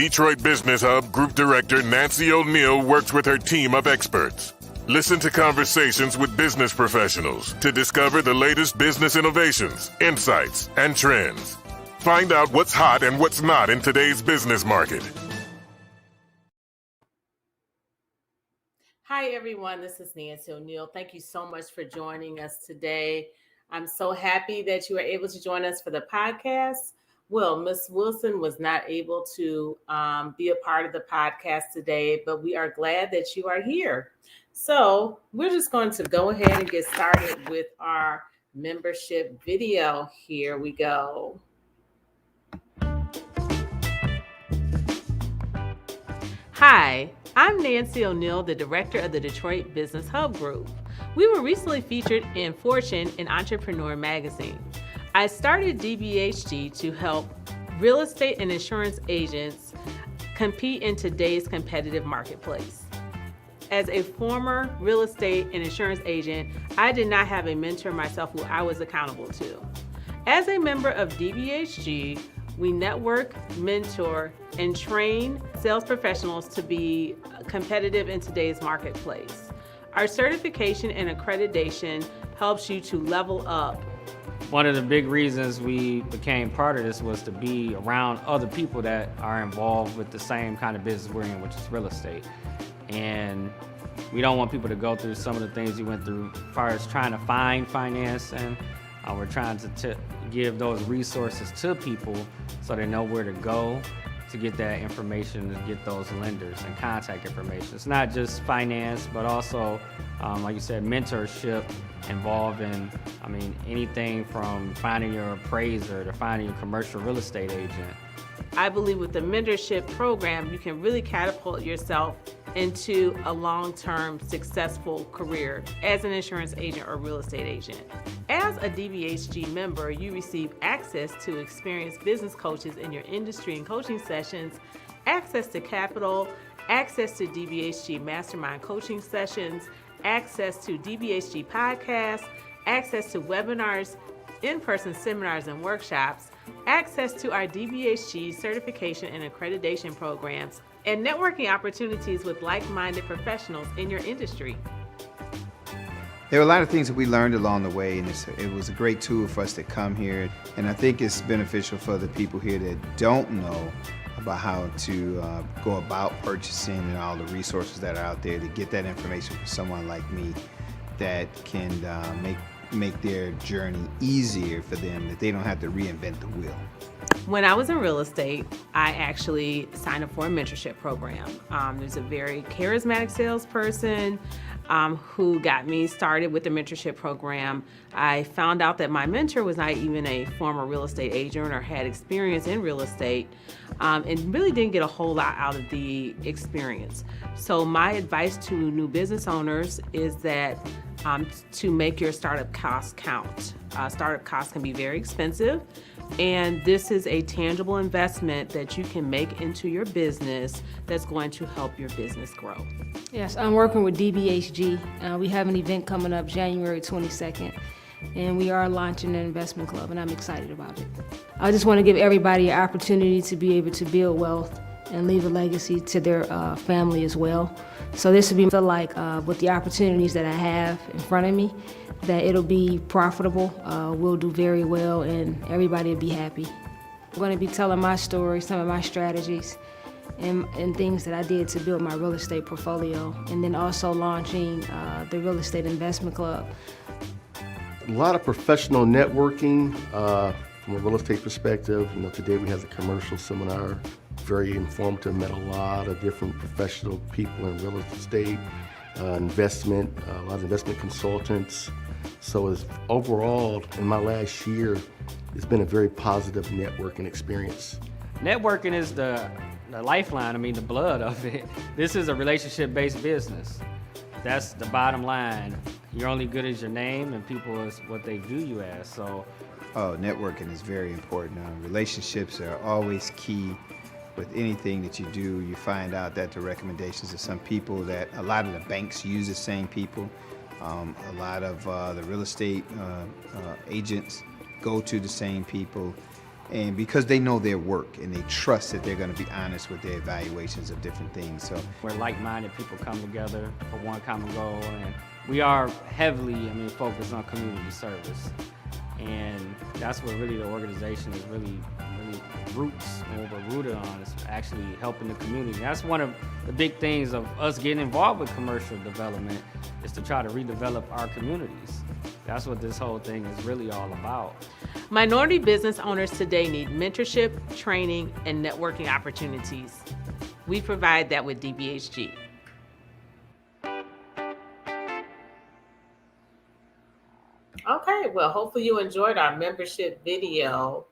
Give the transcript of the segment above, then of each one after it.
Detroit Business Hub Group Director Nancy O'Neill works with her team of experts. Listen to conversations with business professionals to discover the latest business innovations, insights, and trends. Find out what's hot and what's not in today's business market. Hi, everyone. This is Nancy O'Neill. Thank you so much for joining us today. I'm so happy that you were able to join us for the podcast. Well, Ms. Wilson was not able to be a part of the podcast today, but we are glad that you are here. So we're just going to go ahead and get started with our membership video. Here we go. Hi, I'm Nancy O'Neill, the director of the Detroit Business Hub Group. We were recently featured in Fortune and Entrepreneur magazine. I started DBHG to help real estate and insurance agents compete in today's competitive marketplace. As a former real estate and insurance agent, I did not have a mentor myself who I was accountable to. As a member of DBHG, we network, mentor, and train sales professionals to be competitive in today's marketplace. Our certification and accreditation helps you to level up. One of the big reasons we became part of this was to be around other people that are involved with the same kind of business we're in, which is real estate. And we don't want people to go through some of the things we went through as far as trying to find financing. We're trying to give those resources to people so they know where to go to get that information, to get those lenders and contact information. It's not just finance, but also, like you said, mentorship involved in, anything from finding your appraiser to finding your commercial real estate agent. I believe with the mentorship program, you can really catapult yourself into a long-term successful career as an insurance agent or real estate agent. As a DBHG member, you receive access to experienced business coaches in your industry and coaching sessions, access to capital, access to DBHG mastermind coaching sessions, access to DBHG podcasts, access to webinars, in-person seminars and workshops, access to our DBHG certification and accreditation programs, and networking opportunities with like-minded professionals in your industry. There were a lot of things that we learned along the way, and it was a great tool for us to come here. And I think it's beneficial for the people here that don't know about how to go about purchasing and all the resources that are out there, to get that information from someone like me that can make their journey easier for them, that they don't have to reinvent the wheel. When I was in real estate, I actually signed up for a mentorship program. There's a very charismatic salesperson who got me started with the mentorship program. I found out that my mentor was not even a former real estate agent or had experience in real estate, and really didn't get a whole lot out of the experience. So my advice to new business owners is that to make your startup costs count. Startup costs can be very expensive, and this is a tangible investment that you can make into your business that's going to help your business grow. Yes, I'm working with DBHG. We have an event coming up January 22nd, and we are launching an investment club, and I'm excited about it. I just want to give everybody an opportunity to be able to build wealth and leave a legacy to their family as well. So this would be like with the opportunities that I have in front of me, that it'll be profitable, we'll do very well, and everybody will be happy. I'm going to be telling my story, some of my strategies, and things that I did to build my real estate portfolio, and then also launching the Real Estate Investment Club. A lot of professional networking from a real estate perspective. Today we had a commercial seminar, very informative, met a lot of different professional people in real estate, investment, a lot of investment consultants. So overall, in my last year, it's been a very positive networking experience. Networking is the lifeline, the blood of it. This is a relationship-based business. That's the bottom line. You're only good as your name, and people is what they view you as. So, networking is very important. Relationships are always key with anything that you do. You find out that the recommendations of some people, that a lot of the banks use the same people. A lot of the real estate agents go to the same people. and because they know their work and they trust that they're going to be honest with their evaluations of different things. So Where like-minded people come together for one common goal, and we are heavily, focused on community service, and that's what really the organization is really roots and what we're rooted on is actually helping the community. That's one of the big things of us getting involved with commercial development is to try to redevelop our communities. That's what this whole thing is really all about. Minority business owners today need mentorship, training, and networking opportunities. We provide that with DBHG. Okay, well, hopefully you enjoyed our membership video.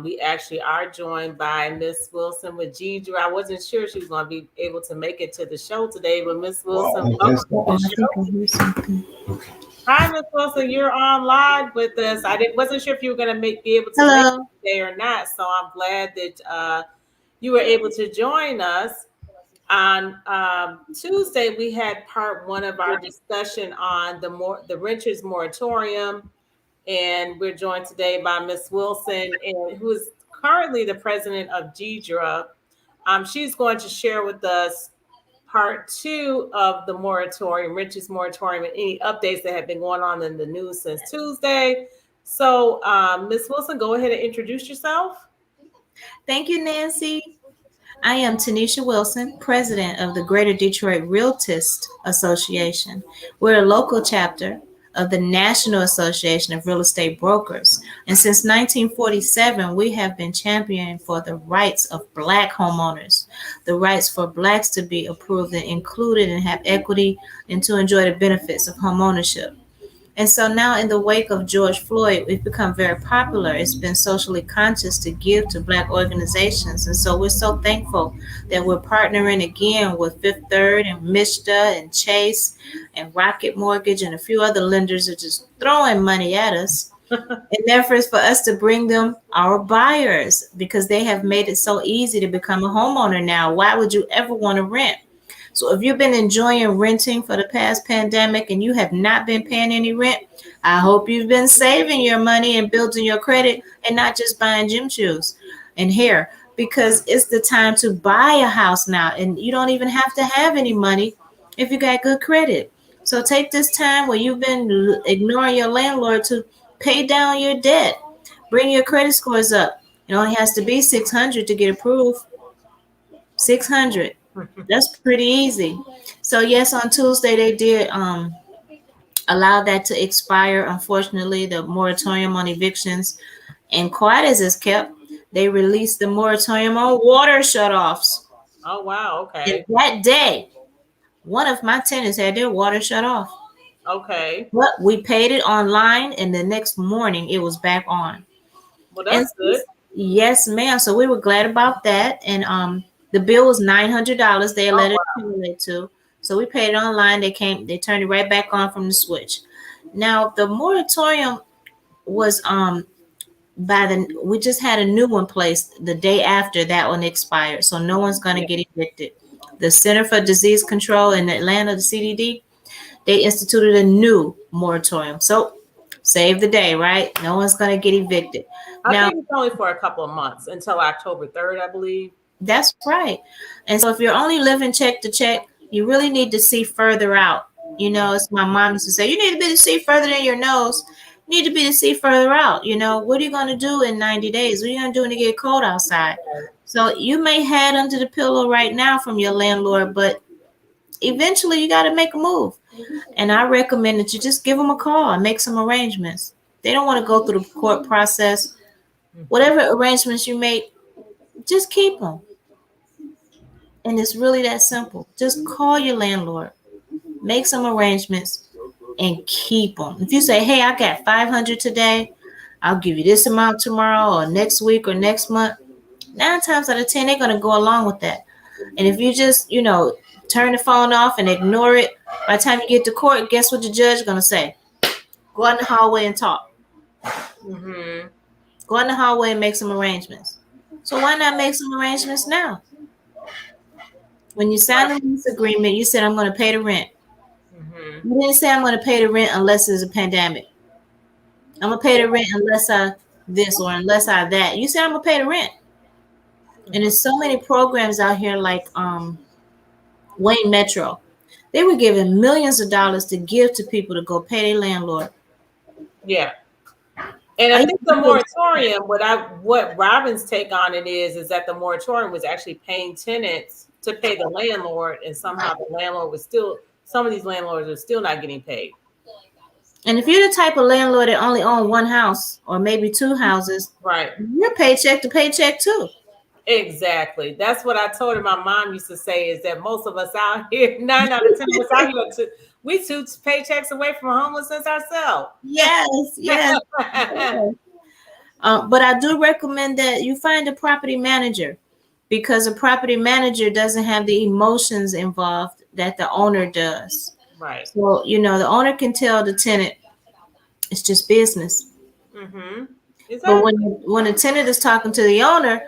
We actually are joined by Miss Wilson with Deidre. I wasn't sure she was going to be able to make it to the show today, but Miss Wilson, welcome to the show. Hi, Miss Wilson, you're on live with us. Wasn't sure if you were going to be able to make it today or not, so I'm glad that you were able to join us. On Tuesday, we had part one of our discussion on the renters moratorium, and we're joined today by Miss Wilson, who is currently the president of GDRA. She's going to share with us part two of the moratorium, renters moratorium, and any updates that have been going on in the news since Tuesday. So, Miss Wilson, go ahead and introduce yourself. Thank you, Nancy. I am Tennitia Wilson, president of the Greater Detroit Realtist Association. We're a local chapter of the National Association of Real Estate Brokers. And since 1947, we have been championing for the rights of Black homeowners, the rights for Blacks to be approved and included and have equity and to enjoy the benefits of homeownership. And so now in the wake of George Floyd, we've become very popular. It's been socially conscious to give to Black organizations. And so we're so thankful that we're partnering again with Fifth Third and Mishta and Chase and Rocket Mortgage and a few other lenders are just throwing money at us in efforts for us to bring them our buyers because they have made it so easy to become a homeowner now. Why would you ever want to rent? So if you've been enjoying renting for the past pandemic and you have not been paying any rent, I hope you've been saving your money and building your credit and not just buying gym shoes and hair, because it's the time to buy a house now. And you don't even have to have any money if you got good credit. So take this time where you've been ignoring your landlord to pay down your debt. Bring your credit scores up. It only has to be 600 to get approved. 600. That's pretty easy. So yes, on Tuesday they did allow that to expire. Unfortunately, the moratorium on evictions, and quiet as it's kept, they released the moratorium on water shutoffs. Oh wow, okay. And that day, one of my tenants had their water shut off. Okay. But we paid it online, and the next morning it was back on. Well, that's good. Yes, ma'am. So we were glad about that, and the bill was $900. They let it accumulate to. So we paid it online. They turned it right back on from the switch. Now the moratorium was we just had a new one placed the day after that one expired. So no one's gonna get evicted. The Center for Disease Control in Atlanta, the CDD, they instituted a new moratorium. So save the day, right? No one's gonna get evicted. I think it's only for a couple of months until October 3rd, I believe. That's right. And so if you're only living check to check, you really need to see further out. You know, as my mom used to say, you need to be to see further than your nose. You need to be to see further out. You know, what are you going to do in 90 days? What are you going to do when it get cold outside? So you may head under the pillow right now from your landlord, but eventually you got to make a move. And I recommend that you just give them a call and make some arrangements. They don't want to go through the court process. Whatever arrangements you make, just keep them. And it's really that simple. Just call your landlord, make some arrangements, and keep them. If you say, hey, I got 500 today, I'll give you this amount tomorrow or next week or next month, 9 times out of 10, they're going to go along with that. And if you just, turn the phone off and ignore it, by the time you get to court, guess what the judge is going to say? Go out in the hallway and talk. Mm-hmm. Go out in the hallway and make some arrangements. So why not make some arrangements now? When you signed the lease agreement, you said, I'm going to pay the rent. You didn't say I'm going to pay the rent unless there's a pandemic. I'm going to pay the rent unless I this or unless I that. You say I'm gonna pay the rent. And there's so many programs out here like Wayne Metro. They were giving millions of dollars to give to people to go pay their landlord. Yeah. And I I used think to the do it. moratorium, what Robin's take on it is that the moratorium was actually paying tenants to pay the landlord, and somehow the landlord was still, some of these landlords are still not getting paid. And if you're the type of landlord that only own one house or maybe two houses, Right. you're paycheck to paycheck too. Exactly. That's what I told her. My mom used to say is that most of us out here, 9 out of 10 of us out here, we two paychecks away from homelessness ourselves. Yes, yes. Yes. But I do recommend that you find a property manager because a property manager doesn't have the emotions involved that the owner does. Right. So, the owner can tell the tenant it's just business. Mm-hmm. But Exactly. when a tenant is talking to the owner,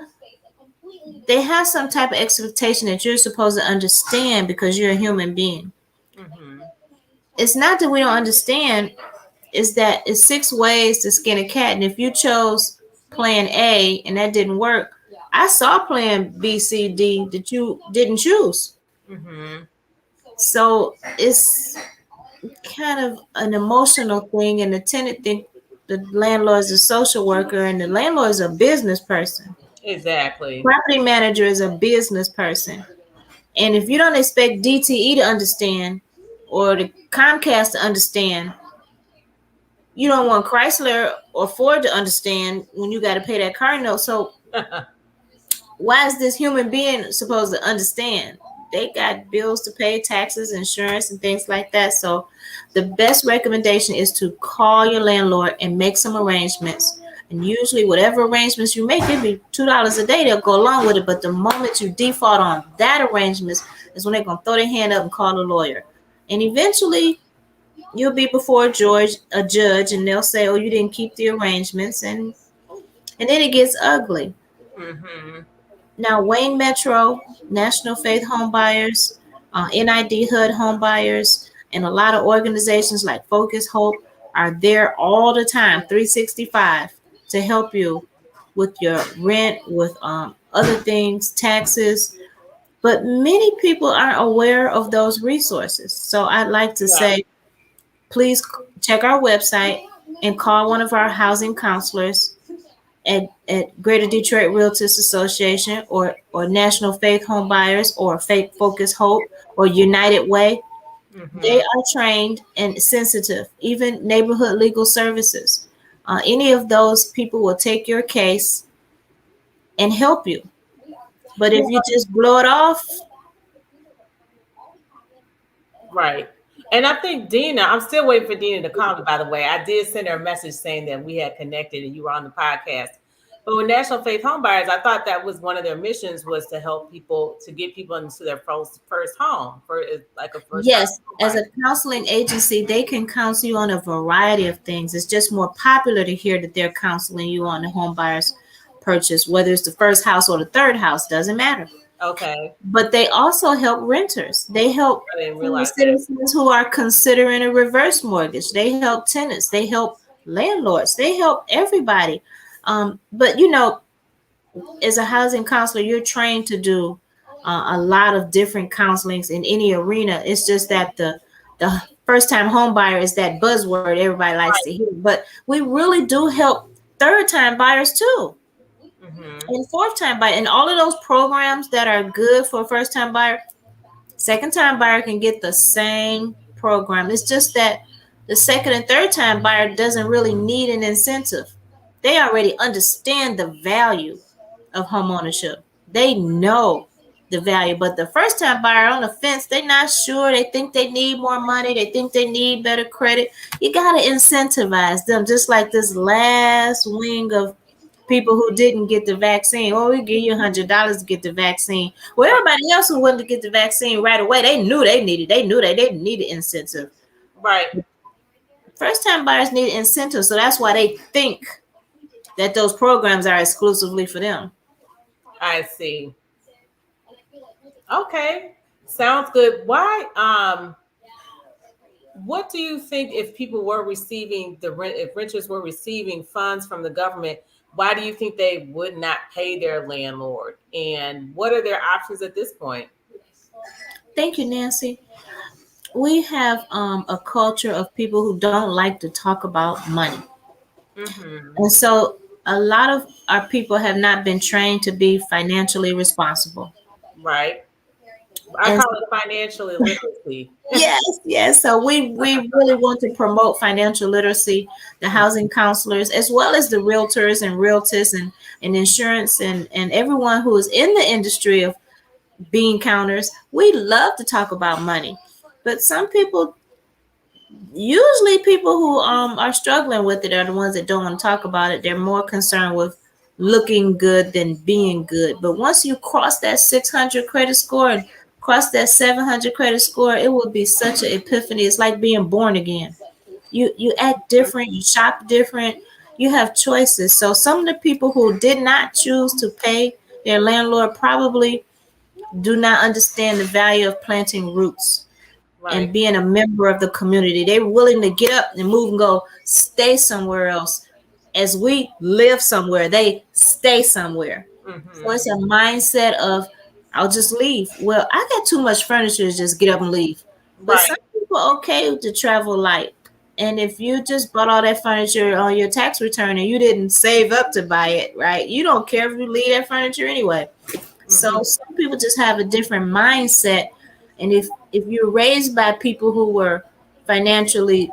they have some type of expectation that you're supposed to understand because you're a human being. Mm-hmm. It's not that we don't understand, it's that it's 6 ways to skin a cat. And if you chose plan A and that didn't work, I saw plan B, C, D that you didn't choose. Mm-hmm. So it's kind of an emotional thing, and the tenant think the landlord is a social worker and the landlord is a business person. Exactly. Property manager is a business person. And if you don't expect DTE to understand or the Comcast to understand, you don't want Chrysler or Ford to understand when you got to pay that car note. So why is this human being supposed to understand? They got bills to pay, taxes, insurance, and things like that. So the best recommendation is to call your landlord and make some arrangements. And usually, whatever arrangements you make, it'd be $2 a day. They'll go along with it. But the moment you default on that arrangements is when they're gonna throw their hand up and call a lawyer. And eventually, you'll be before a judge, and they'll say, "Oh, you didn't keep the arrangements," and then it gets ugly. Mm-hmm. Now, Wayne Metro, National Faith Home Buyers, NID HUD Home Buyers, and a lot of organizations like Focus Hope are there all the time, 365, to help you with your rent, with other things, taxes. But many people aren't aware of those resources. So I'd like to Yeah. say, please check our website and call one of our housing counselors at Greater Detroit Realtist Association or National Faith Home Buyers or Faith Focus Hope or United Way. They Mm-hmm. are trained and sensitive, even neighborhood legal services. Any of those people will take your case and help you. But if you just blow it off, Right. And I think Dina, I'm still waiting for Dina to call me, by the way. I did send her a message saying that we had connected and you were on the podcast. But with National Faith Home Buyers, I thought that was one of their missions was to help people, to get people into their first home, for like a first time yes, home as buyer. a counseling agency, they can counsel you on a variety of things. It's just more popular to hear that they're counseling you on the home buyer's purchase, whether it's the first house or the third house, doesn't matter. Okay. But they also help renters. They help I didn't senior realize that. citizens who are considering a reverse mortgage. They help tenants. They help landlords. They help everybody. But as a housing counselor, you're trained to do a lot of different counselings in any arena. It's just that the first time home buyer is that buzzword everybody likes to hear. But we really do help third time buyers too, Mm-hmm. and fourth time buyer, and all of those programs that are good for a first time buyer. Second time buyer can get the same program. It's just that the second and third time buyer doesn't really need an incentive. They already understand the value of home ownership. They know the value, but the first time buyer on the fence, they're not sure. They think they need more money. They think they need better credit. You got to incentivize them, just like this last wing of people who didn't get the vaccine. Oh, we give you $100 to get the vaccine. Well, everybody else who wanted to get the vaccine right away, they knew they needed. They knew they didn't need an incentive. Right. First time buyers need incentives, so that's why they think that those programs are exclusively for them. I see. Okay. Sounds good. Why? what do you think if people were receiving the rent, if renters were receiving funds from the government, why do you think they would not pay their landlord? And what are their options at this point? Thank you, Nancy. We have a culture of people who don't like to talk about money. Mm-hmm. And so a lot of our people have not been trained to be financially responsible. Right. I And call it financial illiteracy. yes, yes. So we really want to promote financial literacy, the housing counselors, as well as the realtors and realtists and insurance and everyone who is in the industry of bean counters. We love to talk about money. But some people, usually people who are struggling with it, are the ones that don't want to talk about it. They're more concerned with looking good than being good. But once you cross that 600 credit score and cross that 700 credit score, it will be such an epiphany. It's like being born again. You act different, you shop different, you have choices. So some of the people who did not choose to pay their landlord probably do not understand the value of planting roots and Right. being a member of the community. They're willing to get up and move and go stay somewhere else. As we live somewhere, they stay somewhere. So Mm-hmm. it's a mindset of, I'll just leave. Well, I got too much furniture to just get up and leave. But Right. some people are okay to travel light. And if you just bought all that furniture on your tax return and you didn't save up to buy it, right? You don't care if you leave that furniture anyway. So Mm-hmm. some people just have a different mindset, and if you're raised by people who were financially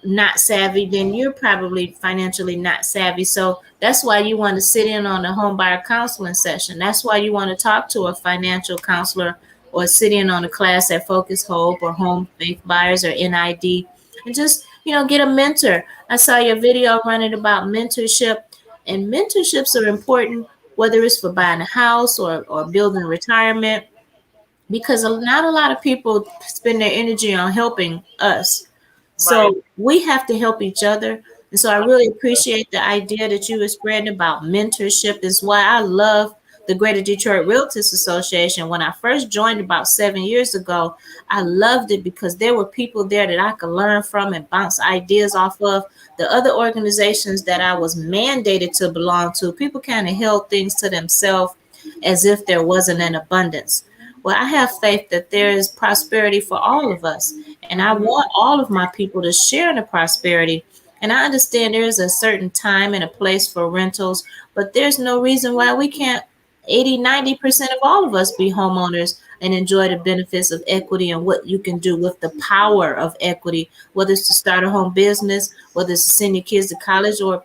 not savvy, then you're probably financially not savvy. So that's why you want to sit in on a home buyer counseling session. That's why you want to talk to a financial counselor or sit in on a class at Focus Hope or Home Faith Buyers or NID, and just get a mentor. I saw your video running about mentorship, and mentorships are important whether it's for buying a house or building retirement, because not a lot of people spend their energy on helping us. Right. So we have to help each other. And so I really appreciate the idea that you were spreading about mentorship. Is why I love the Greater Detroit Realtist Association. When I first joined about 7 years ago, I loved it because there were people there that I could learn from and bounce ideas off of. The other organizations that I was mandated to belong to, people kind of held things to themselves as if there wasn't an abundance. Well, I have faith that there is prosperity for all of us, and I Mm-hmm. want all of my people to share in the prosperity. And I understand there is a certain time and a place for rentals, but there's no reason why we can't 80-90% of all of us be homeowners and enjoy the benefits of equity and what you can do with the power of equity, whether it's to start a home business, whether it's to send your kids to college, or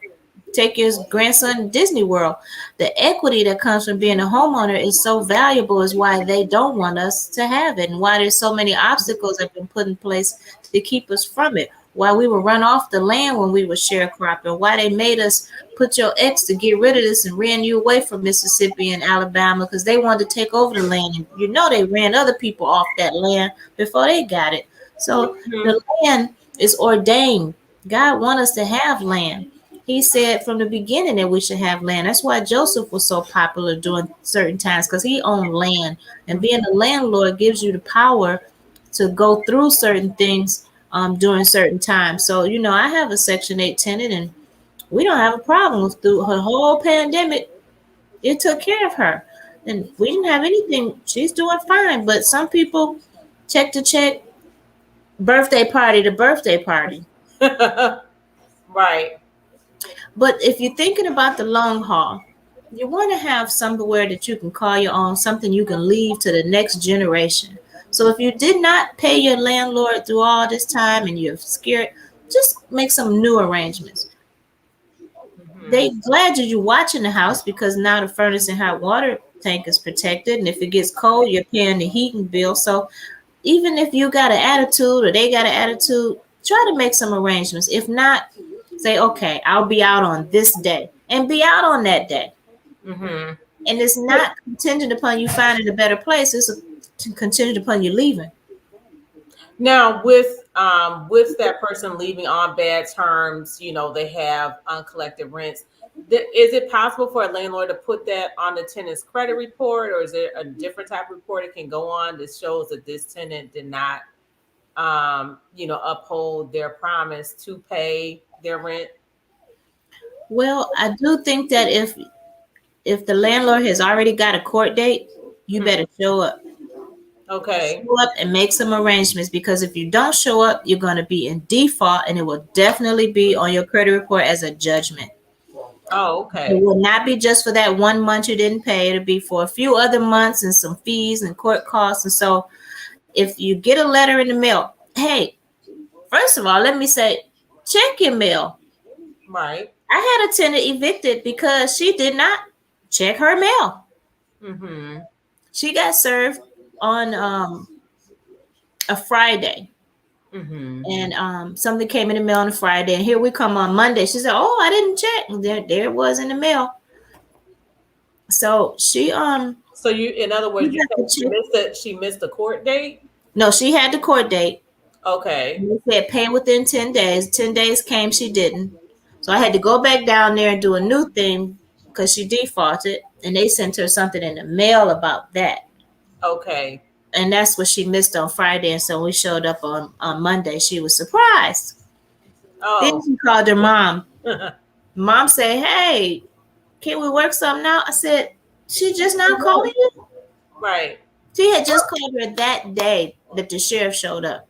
take your grandson to Disney World. The equity that comes from being a homeowner is so valuable, is why they don't want us to have it, and why there's so many obstacles that have been put in place to keep us from it. Why we were run off the land when we were sharecropping, why they made us put your ex to get rid of this and ran you away from Mississippi and Alabama because they wanted to take over the land. And they ran other people off that land before they got it. So the land is ordained. God wants us to have land. He said from the beginning that we should have land. That's why Joseph was so popular during certain times, because he owned land. And being a landlord gives you the power to go through certain things during certain times. So, I have a Section 8 tenant, and we don't have a problem through her whole pandemic. It took care of her. And we didn't have anything. She's doing fine. But some people check to check, birthday party to birthday party. Right. But if you're thinking about the long haul, you want to have somewhere that you can call your own, something you can leave to the next generation. So if you did not pay your landlord through all this time and you're scared, just make some new arrangements. Mm-hmm. They glad that you're watching the house because now the furnace and hot water tank is protected. And if it gets cold, you're paying the heating bill. So even if you got an attitude or they got an attitude, try to make some arrangements. If not, say, okay, I'll be out on this day and be out on that day. Mm-hmm. And it's not contingent upon you finding a better place. It's contingent upon you leaving. Now, with that person leaving on bad terms, they have uncollected rents. Is it possible for a landlord to put that on the tenant's credit report, or is there a different type of report it can go on that shows that this tenant did not uphold their promise to pay their rent? Well, I do think that if the landlord has already got a court date, you better show up. Okay. Show up and make some arrangements, because if you don't show up, you're going to be in default, and it will definitely be on your credit report as a judgment. Oh, It okay. will not be just for that 1 month you didn't pay. It'll be for a few other months and some fees and court costs. And so if you get a letter in the mail, hey, first of all, let me say, check your mail. Right. I had a tenant evicted because she did not check her mail. Mm-hmm. She got served on a Friday. Mm-hmm. And something came in the mail on a Friday, and here we come on Monday. She said, "Oh, I didn't check." And there it was in the mail. So So in other words, you you got to said check. she missed the court date? No, she had the court date. Okay. They said pay within 10 days. 10 days came, she didn't. So I had to go back down there and do a new thing because she defaulted, and they sent her something in the mail about that. Okay. And that's what she missed on Friday. And so we showed up on Monday. She was surprised. Then Oh. she called her mom. Mom said, "Hey, can we work something out?" I said, "She just not calling you?" Right. She had just called her that day that the sheriff showed up.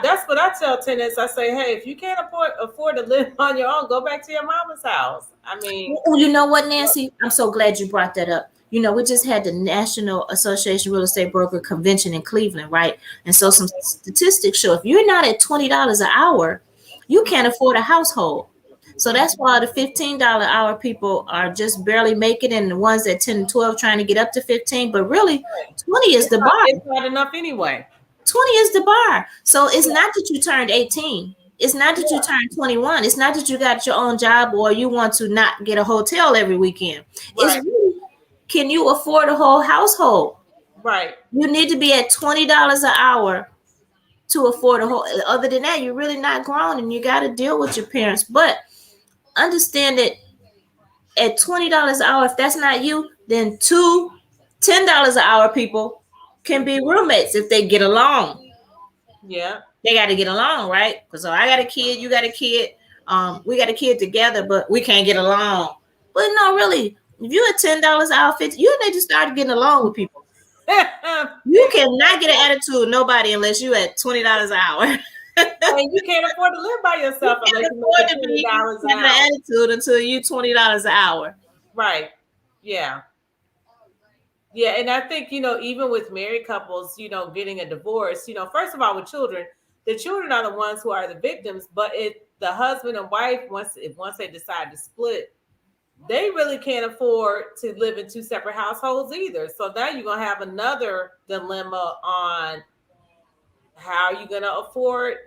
That's what I tell tenants. I say, hey, if you can't afford to live on your own, go back to your mama's house. I mean, Oh, you know what, Nancy? I'm so glad you brought that up. We just had the National Association Real Estate Broker Convention in Cleveland, right? And so some statistics show if you're not at $20 an hour, you can't afford a household. So that's why the $15 hour people are just barely making it, and the ones at 10 and 12 trying to get up to 15. But really, 20 is the bar. it's not enough anyway. 20 is the bar. So it's not that you turned 18. It's not that you turned 21. It's not that you got your own job or you want to not get a hotel every weekend. It's Right. really, can you afford a whole household? Right. You need to be at $20 an hour to afford a whole. Other than that, you're really not grown, and you got to deal with your parents. But understand that at $20 an hour, if that's not you, then two $10 an hour people can be roommates if they get along. Yeah. They got to get along, right? Because I got a kid, you got a kid, we got a kid together, but we can't get along. But no, really, if you at $10 an hour, 50, you need to start getting along with people. You cannot get an attitude with nobody unless you at $20 an hour. And you can't afford to live by yourself You unless can't you afford make to be $20 an have an hour. attitude until you $20 an hour. Right. Yeah. Yeah, and I think, even with married couples, getting a divorce, first of all, with children, the children are the ones who are the victims, but the husband and wife, once they decide to split, they really can't afford to live in two separate households either. So now you're going to have another dilemma on how you're going to afford,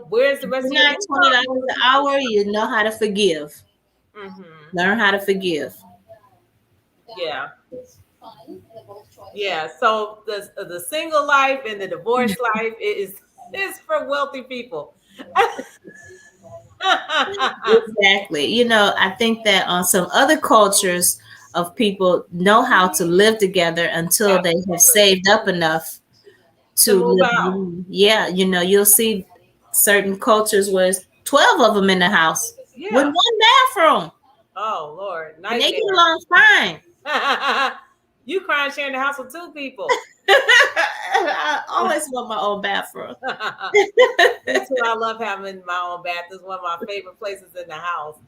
where's the rest You're of your not income? $20 an hour, you know how to forgive. Mm-hmm. Learn how to forgive. Yeah. Yeah. So the single life and the divorce life is for wealthy people. Exactly. I think that some other cultures of people know how to live together until they have saved up enough To to move live out. alone. Yeah, you'll see certain cultures where it's 12 of them in the house with Yeah. one bathroom, Oh Lord, and they get nightmare. along fine. You crying sharing the house with two people. I always want my own bathroom. Me too. I love having my own bath. It's one of my favorite places in the house.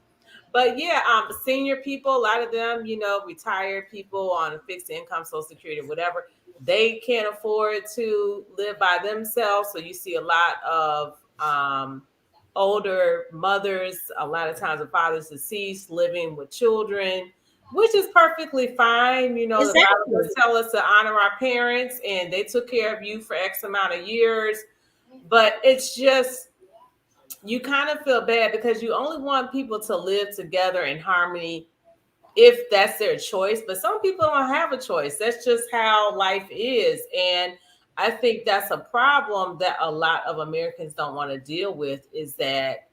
But yeah, senior people, a lot of them, retired people on a fixed income, Social Security, whatever, they can't afford to live by themselves. So you see a lot of older mothers, a lot of times the father's deceased, living with children, which is perfectly fine. The Bible Exactly. does tell us to honor our parents, and they took care of you for X amount of years. But it's just, you kind of feel bad because you only want people to live together in harmony if that's their choice. But some people don't have a choice. That's just how life is. And I think that's a problem that a lot of Americans don't want to deal with, is that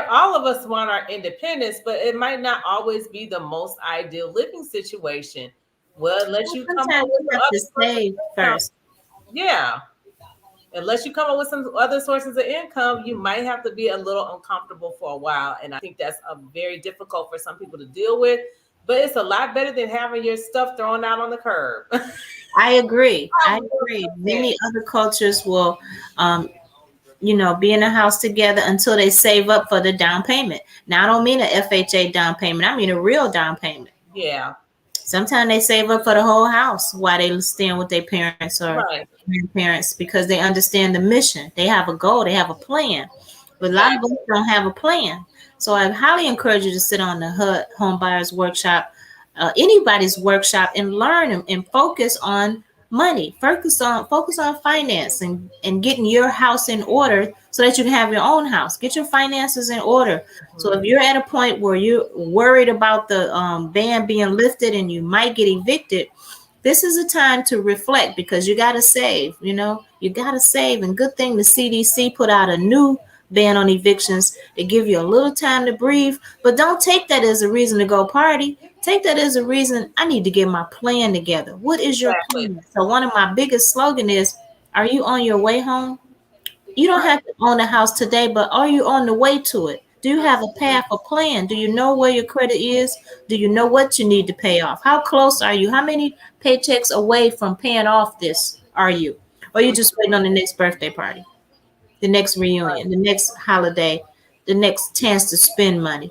all of us want our independence, but it might not always be the most ideal living situation. Well, unless you come up Sometimes with you some have to other save income. first. Yeah. unless you come up with some other sources of income, you might have to be a little uncomfortable for a while. And I think that's a very difficult for some people to deal with. But it's a lot better than having your stuff thrown out on the curb. I agree. I agree. Many other cultures will, be in a house together until they save up for the down payment. Now, I don't mean a FHA down payment. I mean a real down payment. Yeah. Sometimes they save up for the whole house while they stand with their parents or Right. grandparents because they understand the mission. They have a goal. They have a plan. But a lot of us don't have a plan. So I highly encourage you to sit on the HUD Home Buyers Workshop, anybody's workshop, and learn and focus on money. Focus on finance and getting your house in order so that you can have your own house. Get your finances in order. So if you're at a point where you're worried about the ban being lifted and you might get evicted, this is a time to reflect because you got to save. You got to save. And good thing the CDC put out a new ban on evictions to give you a little time to breathe. But don't take that as a reason to go party. Take that as a reason, I need to get my plan together. What is your plan? So one of my biggest slogan is, are you on your way home? You don't have to own a house today, but are you on the way to it? Do you have a path, a plan? Do you know where your credit is? Do you know what you need to pay off? How close are you? How many paychecks away from paying off this are you? Or are you just waiting on the next birthday party, the next reunion, the next holiday, the next chance to spend money?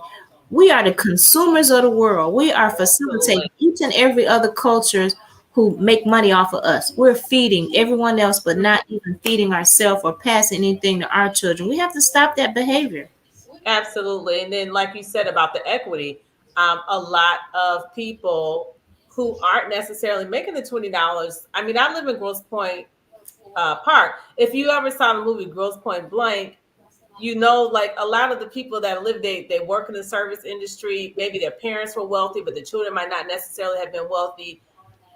We are the consumers of the world. We are facilitating each and every other cultures who make money off of us. We're feeding everyone else, but not even feeding ourselves or passing anything to our children. We have to stop that behavior. Absolutely. And then, like you said about the equity, a lot of people who aren't necessarily making the $20. I mean, I live in Grosse Pointe Park. If you ever saw the movie Grosse Pointe Blank, like a lot of the people that live, they work in the service industry. Maybe their parents were wealthy, but the children might not necessarily have been wealthy.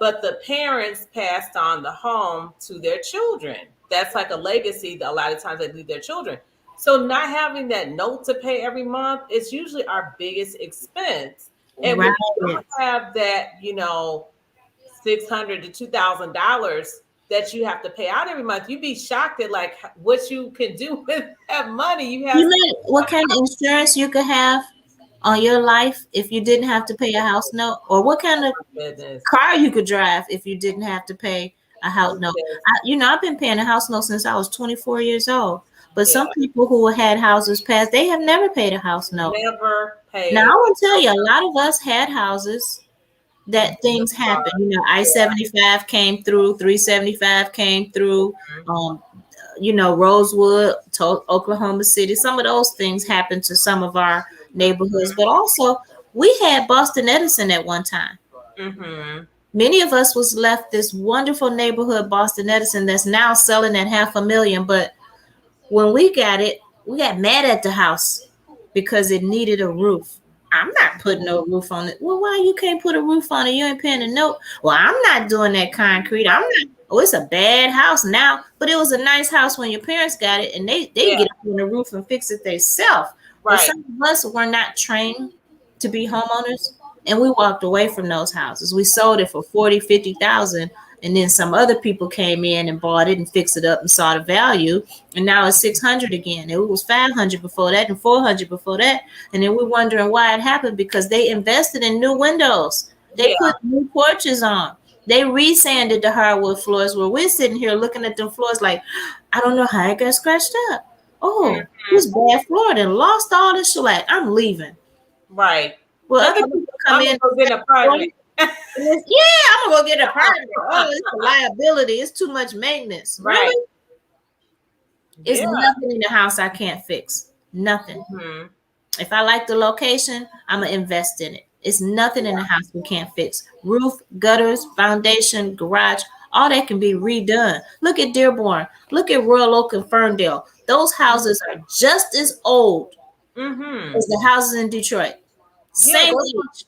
But the parents passed on the home to their children. That's like a legacy that a lot of times they leave their children. So not having that note to pay every month is usually our biggest expense. And when you don't have that, $600 to $2,000 that you have to pay out every month, you'd be shocked at like what you can do with that money. You know what kind of insurance you could have on your life if you didn't have to pay a house note, or what kind of car you could drive if you didn't have to pay a house note. I've been paying a house note since I was 24 years old. But some people who had houses passed, they have never paid a house note. Never paid. Now I will tell you, a lot of us had houses that things happen. I-75 came through, 375 came through, Rosewood, Oklahoma City. Some of those things happened to some of our neighborhoods, but also we had Boston Edison at one time. Mm-hmm. Many of us was left this wonderful neighborhood, Boston Edison, that's now selling at $500,000. But when we got it, we got mad at the house because it needed a roof. I'm not putting no roof on it. Well, why you can't put a roof on it? You ain't paying a note. Well, I'm not doing that concrete. I'm not. Oh, it's a bad house now, but it was a nice house when your parents got it, and they get up on the roof and fix it themselves. Right. But some of us were not trained to be homeowners, and we walked away from those houses. We sold it for 40, 50,000. And then some other people came in and bought it and fixed it up and saw the value. And now it's 600 again. It was 500 before that and 400 before that. And then we're wondering why it happened, because they invested in new windows. They put new porches on. They resanded the hardwood floors, where we're sitting here looking at them floors like, I don't know how it got scratched up. Oh, this bad floor and lost all this shellac. I'm leaving. Right. Well, other people come in. Get an apartment. I'm gonna go get an apartment. Oh, it's a liability. It's too much maintenance. Right. Really? It's nothing in the house I can't fix. Nothing. Mm-hmm. If I like the location, I'm gonna invest in it. It's nothing in the house we can't fix. Roof, gutters, foundation, garage, all that can be redone. Look at Dearborn. Look at Royal Oak and Ferndale. Those houses are just as old as the houses in Detroit. Same age.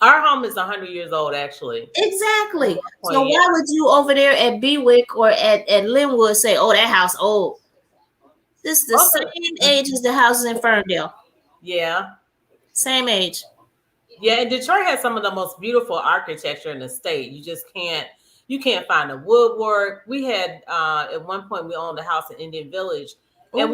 Our home is 100 years old, actually. Exactly. So why would you over there at Bewick or at Linwood say, oh, that house old? This is the same age as the houses in Ferndale. Yeah. Same age. Yeah, and Detroit has some of the most beautiful architecture in the state. You just can't, You can't find the woodwork. We had at one point we owned a house in Indian Village, and Oh,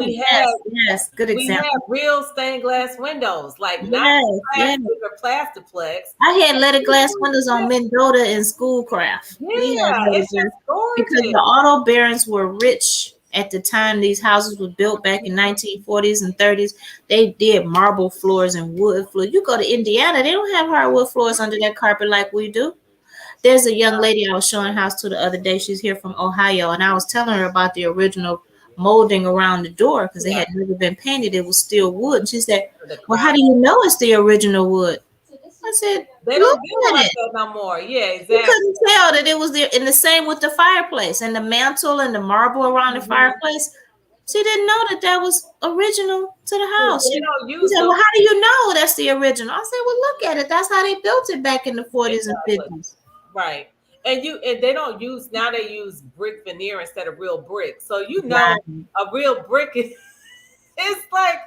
yes, good we had example. real stained glass windows, like not Yes, yes. plastic or plasticplex. I had leaded glass windows on Mendota in Schoolcraft. We had Yeah, leaded it's glass just because gorgeous. the auto barons were rich at the time these houses were built back in 1940s and 30s. They did marble floors and wood floors. You go to Indiana, they don't have hardwood floors under that carpet like we do. There's a young lady I was showing house to the other day. She's here from Ohio, and I was telling her about the original molding around the door because it Yeah, had never been painted. It was still wood. And she said, the "Well, how crown. do you know it's the original wood?" I said, They "Look don't do it at like it." that no more. Yeah, You exactly. couldn't tell that it was there. And the same with the fireplace and the mantle and the marble around the fireplace. She didn't know that that was original to the house. They don't She use said, those. "Well, how do you know that's the original?" I said, "Well, look at it. That's how they built it back in the 40s and Exactly. 50s." Right. And they don't use now they use brick veneer instead of real brick. So you know Right. a real brick is it's like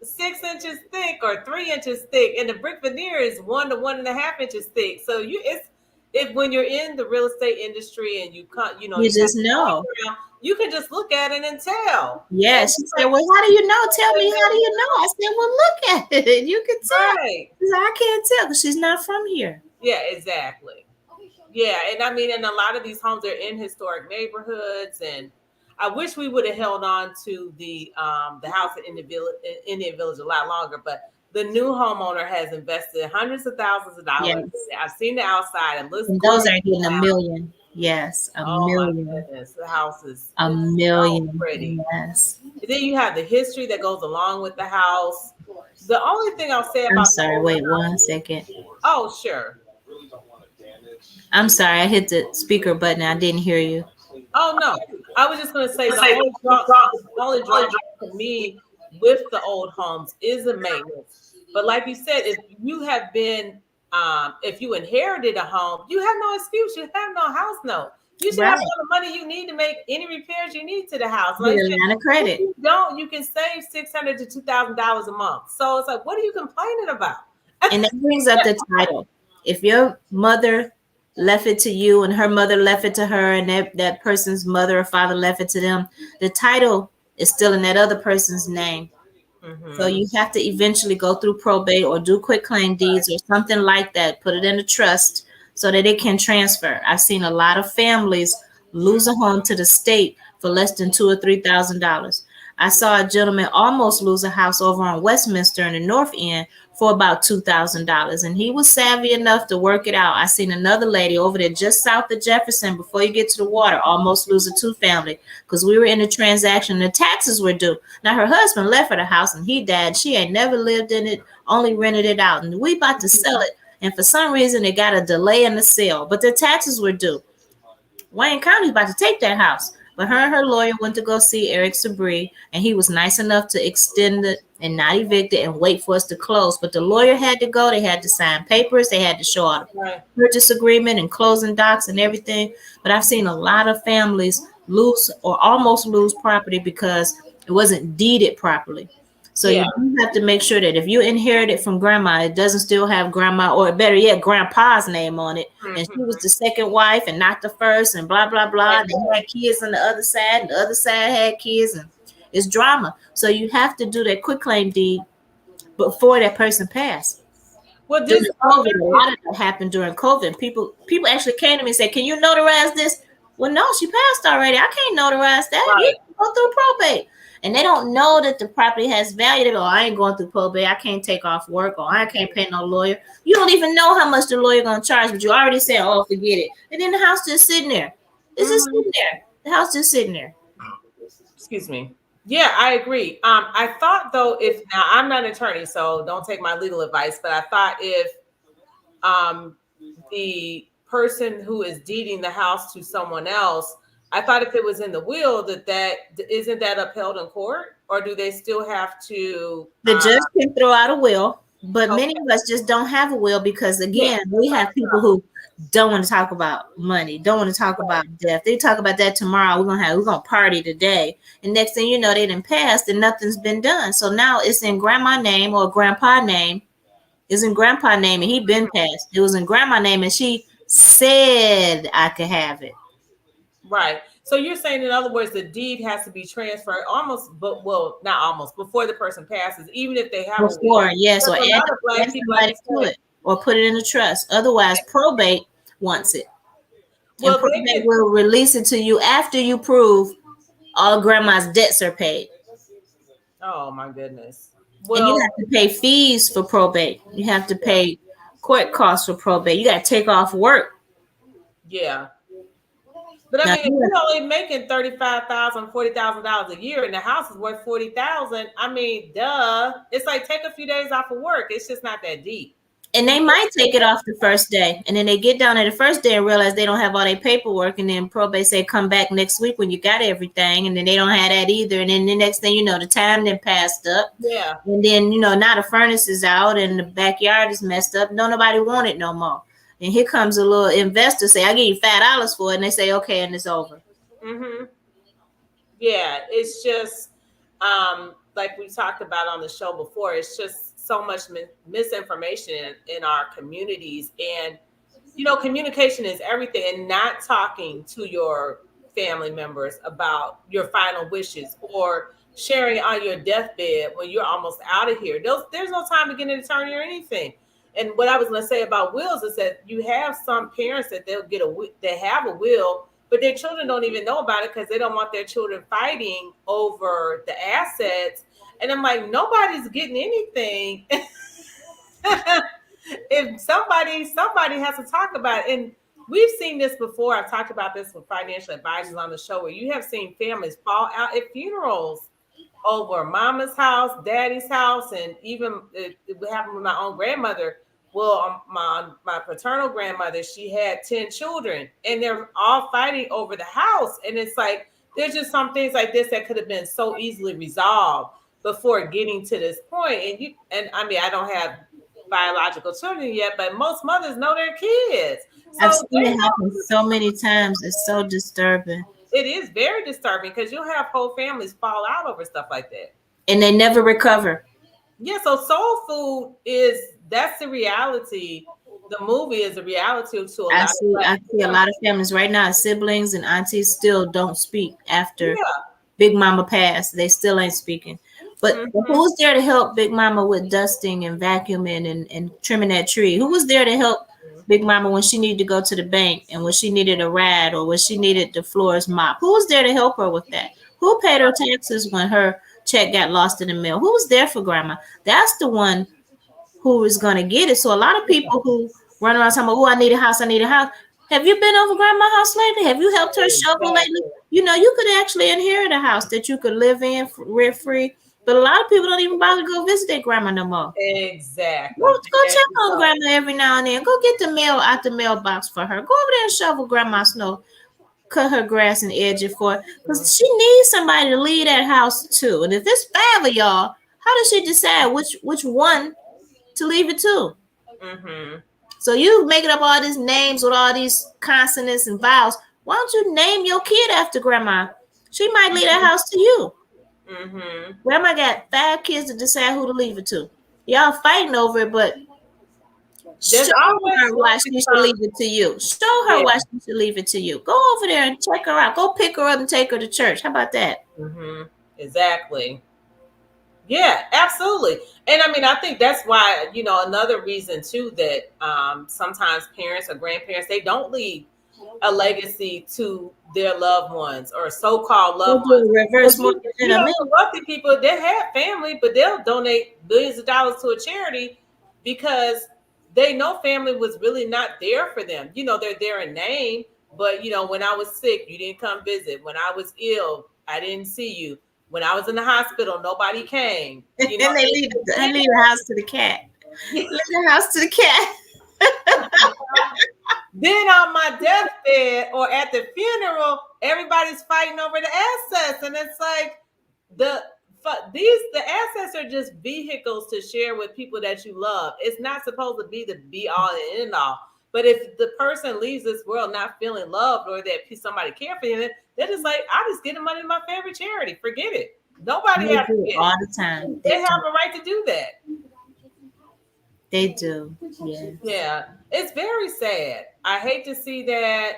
6 inches thick or 3 inches thick, and the brick veneer is 1 to 1.5 inches thick. So it's if when you're in the real estate industry and you know You you got just know. around, you can just look at it and tell. Yeah. And She it's said, like, "Well, how do you know? Tell me, how do you know?" I said, "Well, look at it. You can tell." right. She said, "I can't tell because she's not from here." Yeah, exactly. Yeah, and I mean, and a lot of these homes are in historic neighborhoods, and I wish we would have held on to the house in Indian Village a lot longer. But the new homeowner has invested hundreds of thousands of dollars. Yes. I've seen the outside; it looks And those gorgeous are getting a now. million. Yes, a Oh my million. goodness, the house is A it's so million. pretty. Yes. And then you have the history that goes along with the house. The only thing I'll say I'm about the sorry. older Wait one house, second. oh sure. I'm sorry. I hit the speaker button. I didn't hear you. Oh no, I was just going to say the only drawback to me with the old homes is the maintenance. But like you said, if you inherited a home, you have no excuse. You have no house note. You should have Right. all the money you need to make any repairs you need to the house. Get Like I a said, line of if credit. you don't, you can save $600 to $2,000 a month. So it's like, what are you complaining about? And that brings up the title. If your mother left it to you and her mother left it to her and that person's mother or father left it to them, the title is still in that other person's name. So Mm-hmm. you have to eventually go through probate or do quick claim deeds or something like that. Put it in a trust so that it can transfer. I've seen a lot of families lose a home to the state for less than $2,000 or $3,000. I saw a gentleman almost lose a house over on Westminster in the North End for about $2,000, and he was savvy enough to work it out. I seen another lady over there just south of Jefferson before you get to the water almost lose a two family because we were in a transaction. The taxes were due. Now her husband left her the house and he died. She ain't never lived in it, only rented it out, and we about to sell it. And for some reason, it got a delay in the sale, but the taxes were due. Wayne County's about to take that house. But her and her lawyer went to go see Eric Sabri, and he was nice enough to extend it and not evict it and wait for us to close. But the lawyer had to go. They had to sign papers. They had to show out a Right. purchase agreement and closing docs and everything. But I've seen a lot of families lose or almost lose property because it wasn't deeded properly. So Yeah. you do have to make sure that if you inherit it from grandma, it doesn't still have grandma or better yet, grandpa's name on it. And she was Mm-hmm. the second wife and not the first, and blah blah blah. Right. And they had kids on the other side, and the other side had kids, and it's drama. So you have to do that quick claim deed before that person passed. Well, During this COVID, a lot of that happened during COVID. People actually came to me and said, "Can you notarize this?" Well, no, she passed already. I can't notarize that. You right. can go through probate. And they don't know that the property has value. They go, "I ain't going through probate. I can't take off work, or I can't pay no lawyer." You don't even know how much the lawyer gonna charge, but you already said, "Oh, forget it." And then the house just sitting there. It's just Mm-hmm. sitting there. The house just sitting there. Excuse me. Yeah, I agree. I thought though, if now I'm not an attorney, so don't take my legal advice, but I thought if um the person who is deeding the house to someone else, I thought if it was in the will that isn't that upheld in court, or do they still have to? The judge can throw out a will, but many Okay, of us just don't have a will because, yeah, again, we have people who don't want to talk about money, don't want to talk about death. They talk about that tomorrow. We're gonna party today, and next thing you know, they didn't pass and nothing's been done. So now it's in grandma name or grandpa name. It's in grandpa name and he been passed. It was in grandma name and she said I could have it. Right. So you're saying, in other words, the deed has to be transferred almost, but well, not almost, before the person passes, even if they have a will. Before, yes, or There's a lot of add black people, like somebody you to said, it, or put it in a trust. Otherwise, probate wants it, and well, they probate can. will release it to you after you prove all grandma's debts are paid. Oh my goodness. And you Well, have to pay fees for probate. You have to yeah, pay court costs for probate. You got to take off work. yeah. But I Now, mean, if you're only making $35,000, $40,000 a year, and the house is worth 40,000, I mean, duh. It's like take a few days off of work. It's just not that deep. and they might take it off the first day, and then they get down there the first day and realize they don't have all their paperwork, and then probate say come back next week when you got everything, and then they don't have that either, and then the next thing you know, the time then passed up, Yeah. and then now the furnace is out and the backyard is messed up. No, nobody want it no more. And here comes a little investor say, "I give you $5 for it," and they say, "Okay," and it's over. Mm-hmm. Yeah, it's just like we talked about on the show before. It's just so much misinformation in our communities, and communication is everything. And not talking to your family members about your final wishes, or sharing on your deathbed when you're almost out of here. There's no time to get an attorney or anything. And what I was going to say about wills is that you have some parents that they have a will, but their children don't even know about it because they don't want their children fighting over the assets. And I'm like, nobody's getting anything. If somebody has to talk about it. And we've seen this before. I've talked about this with financial advisors on the show, where you have seen families fall out at funerals over mama's house, daddy's house, and even it happened with my own grandmother. Well, my paternal grandmother, she had 10 children, and they're all fighting over the house. And it's like, there's just some things like this that could have been so easily resolved before getting to this point. And I mean, I don't have biological children yet, but most mothers know their kids. So I've seen it happen so many times. It's so disturbing. it is very disturbing because you'll have whole families fall out over stuff like that. And they never recover. Yeah, so soul food that's the reality. The movie is a reality to a lot I see a lot of families right now, siblings and aunties still don't speak after Big Mama passed. They still ain't speaking. But who's there to help Big Mama with dusting and vacuuming and trimming that tree? Who was there to help Big Mama when she needed to go to the bank and when she needed a ride or when she needed the floors mopped? Who was there to help her with that? Who paid her taxes when her check got lost in the mail? Who was there for Grandma? That's the one who is going to get it. So a lot of people who run around talking about, "Oh, I need a house, I need a house." Have you been over Grandma's house lately? Have you helped her shovel lately? You could actually inherit a house that you could live in rent free. But a lot of people don't even bother to go visit their grandma no more. Exactly. Go check on Grandma every now and then. Go get the mail out the mailbox for her. Go over there and shovel Grandma's snow. Cut her grass and edge it for her. Because she needs somebody to leave that house too. And if it's 5 of y'all, how does she decide which one to leave it to? Mm-hmm. So you making up all these names with all these consonants and vowels. Why don't you name your kid after Grandma? She might leave that house to you. Mm-hmm. Grandma got 5 kids to decide who to leave it to. Y'all fighting over it, but show her why she should leave it to you. Show her why she should leave it to you. Go over there and check her out. Go pick her up and take her to church. How about that? Mm-hmm. Exactly. Yeah, absolutely. And I mean, I think that's why, another reason too that sometimes parents or grandparents, they don't leave a legacy to their loved ones or so-called loved ones. Reverse mortgage in a minute. Wealthy people, they have family, but they'll donate billions of dollars to a charity because they know family was really not there for them. They're there in name, but when I was sick, you didn't come visit. When I was ill, I didn't see you. When I was in the hospital, nobody came. And they leave the house to the cat. Leave the house to the cat. Then on my deathbed or at the funeral, everybody's fighting over the assets, and it's like the assets are just vehicles to share with people that you love. It's not supposed to be the be all and end all. But if the person leaves this world not feeling loved or that somebody cares for them, they're just like, I just get the money to my favorite charity. Forget it. Nobody has to get all the time. They have a right to do that. They do. Yeah. Yeah. It's very sad. I hate to see that.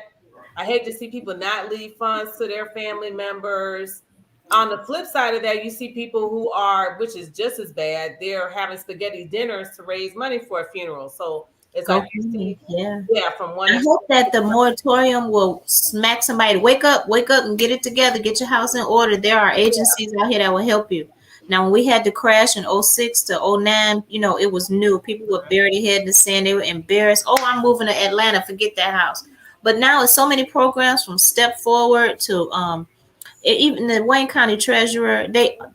I hate to see people not leave funds to their family members. On the flip side of that, you see people who are, which is just as bad, they're having spaghetti dinners to raise money for a funeral. So it's Go like for you me. see, Yeah. yeah, from one I extreme. hope that the moratorium will smack somebody. Wake up and get it together. Get your house in order. There are agencies out here that will help you. Now, when we had the crash in '06 to '09, it was new. People would bury their head in the sand. They were embarrassed. Oh, I'm moving to Atlanta. Forget that house. But now it's so many programs from Step Forward to even the Wayne County Treasurer.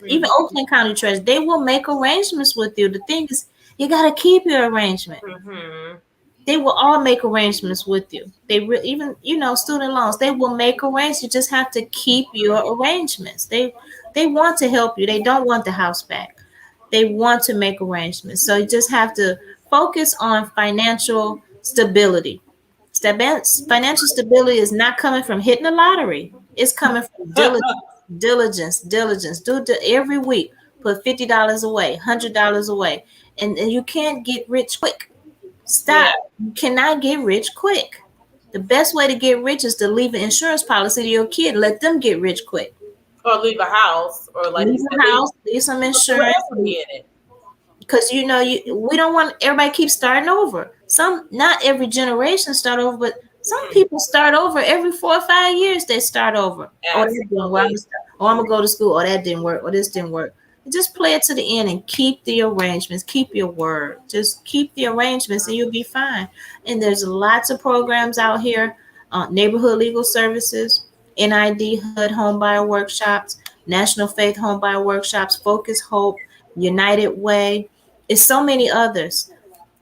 Even Oakland County Treasurer. They will make arrangements with you. The thing is, you got to keep your arrangement. Mm-hmm. They will all make arrangements with you. Even student loans. They will make arrangements. You just have to keep your arrangements. They want to help you. They don't want the house back. They want to make arrangements. So you just have to focus on financial stability. Financial stability is not coming from hitting the lottery. It's coming from diligence. Every week. Put $50 away, $100 away, and you can't get rich quick. Yeah. Stop. You cannot get rich quick. The best way to get rich is to leave an insurance policy to your kid. Let them get rich quick. Or leave a house, or like you Leave said, a house, leave some put insurance, equity in it. because we don't want everybody keep starting over. Not every generation start over, but some people start over every 4 or 5 years. They start over. Oh, that didn't work. Absolutely. I'm gonna go to school. Oh, that didn't work. Or this didn't work. Just play it to the end and keep the arrangements. Keep your word. Just keep the arrangements, and you'll be fine. And there's lots of programs out here. Neighborhood legal services, NID HUD homebuyer workshops, National Faith homebuyer workshops, Focus Hope, United Way. It's so many others.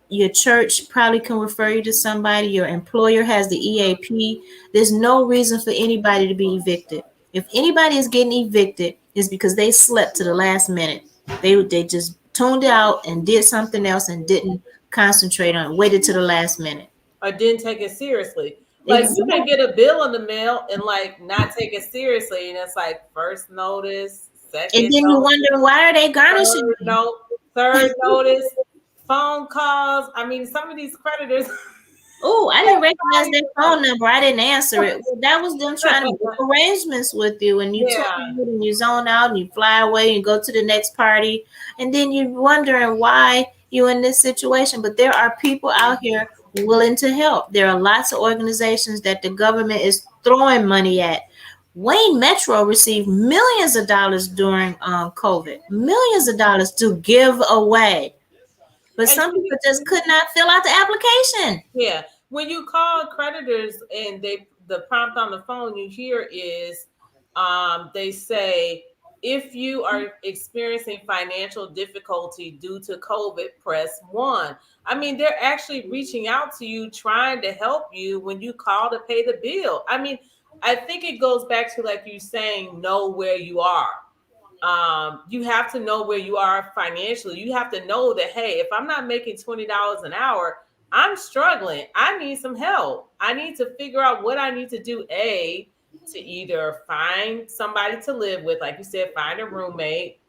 Your church probably can refer you to somebody. Your employer has the EAP. There's no reason for anybody to be evicted. If anybody is getting evicted, it's because they slept to the last minute. They just tuned out and did something else and didn't concentrate on it, waited to the last minute. Or didn't take it seriously. Like you Exactly. can get a bill in the mail and like not take it seriously, and it's like first notice, And second then you notice, wonder, why are they garnishing third me? note, third notice, phone calls. I mean, some of these creditors. Oh, I didn't recognize that phone number. I didn't answer it. Well, that was them trying to make arrangements with you, and you tune Yeah. out and you zone out and you fly away and go to the next party, and then you're wondering why you're in this situation. But there are people out here willing to help. There are lots of organizations that the government is throwing money at. Wayne Metro received millions of dollars during COVID, millions of dollars to give away. But And some people just could not fill out the application. yeah, when you call creditors and the prompt on the phone you hear is, they say, if you are experiencing financial difficulty due to COVID, press one. I mean, they're actually reaching out to you, trying to help you when you call to pay the bill. I mean, I think it goes back to like you saying, know where you are. You have to know where you are financially. You have to know that, hey, if I'm not making $20 an hour, I'm struggling. I need some help. I need to figure out what I need to do. To either find somebody to live with, like you said, find a roommate,